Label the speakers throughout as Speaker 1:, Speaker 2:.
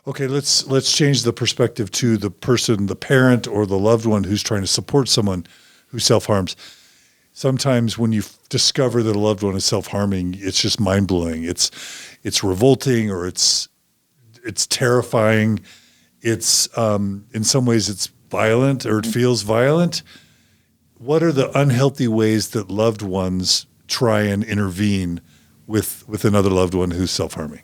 Speaker 1: Okay, let's change the perspective to the person, the parent or the loved one who's trying to support someone who self-harms. Sometimes when you discover that a loved one is self-harming, it's just mind-blowing. It's revolting, or it's terrifying. It's in some ways it's violent, or it feels violent. What are the unhealthy ways that loved ones try and intervene with another loved one who's self-harming?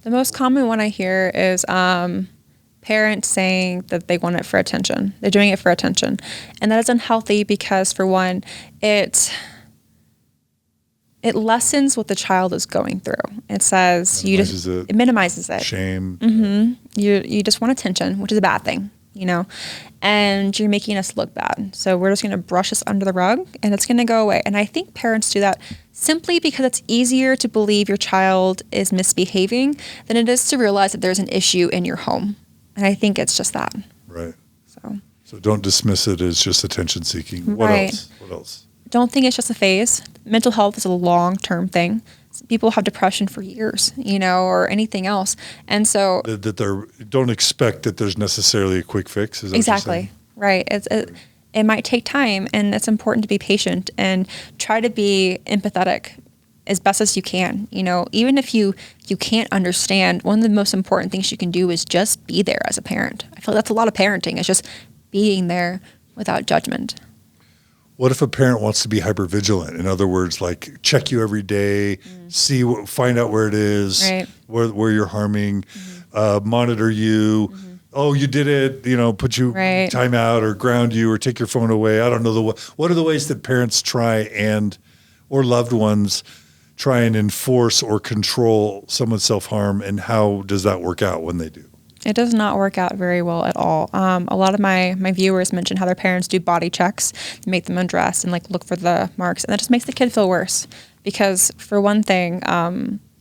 Speaker 2: The most common one I hear is parents saying that they want it for attention. They're doing it for attention. And that is unhealthy because, for one, it lessens what the child is going through. It says it minimizes it.
Speaker 1: Shame.
Speaker 2: Mm-hmm. You just want attention, which is a bad thing, and you're making us look bad. So we're just going to brush this under the rug and it's going to go away. And I think parents do that simply because it's easier to believe your child is misbehaving than it is to realize that there's an issue in your home. And I think it's just that.
Speaker 1: Right. So don't dismiss it as just attention seeking.
Speaker 2: Right.
Speaker 1: What else? Don't
Speaker 2: think it's just a phase. Mental health is a long-term thing. People have depression for years, or anything else. And so
Speaker 1: don't expect that there's necessarily a quick fix. Is that
Speaker 2: exactly right. It might take time, and it's important to be patient and try to be empathetic as best as you can. Even if you can't understand, one of the most important things you can do is just be there as a parent. I feel like that's a lot of parenting. It's just being there without judgment.
Speaker 1: What if a parent wants to be hypervigilant? In other words, like check you every day, find out where it is,
Speaker 2: right.
Speaker 1: where you're harming, monitor you. Mm-hmm. Oh, you did it, put you time out or ground you or take your phone away. I don't know. What are the ways that parents try or loved ones try and enforce or control someone's self-harm, and how does that work out when they do?
Speaker 2: It does not work out very well at all. A lot of my viewers mention how their parents do body checks, make them undress and look for the marks. And that just makes the kid feel worse. Because for one thing,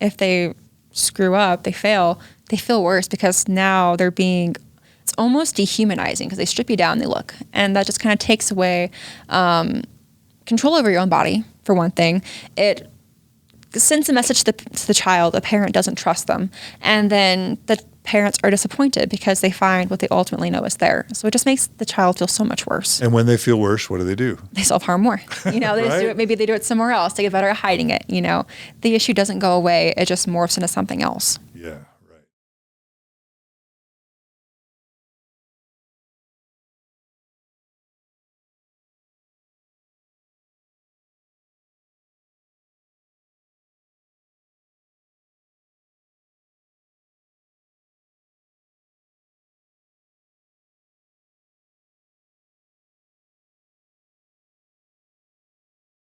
Speaker 2: if they screw up, they fail, they feel worse because now it's almost dehumanizing because they strip you down, they look. And that just kind of takes away control over your own body, for one thing. It sends a message to the child. The parent doesn't trust them. And then the parents are disappointed because they find what they ultimately know is there. So it just makes the child feel so much worse.
Speaker 1: And when they feel worse, what do? They
Speaker 2: self-harm more. They just do it. Maybe they do it somewhere else. They get better at hiding it. The issue doesn't go away. It just morphs into something else.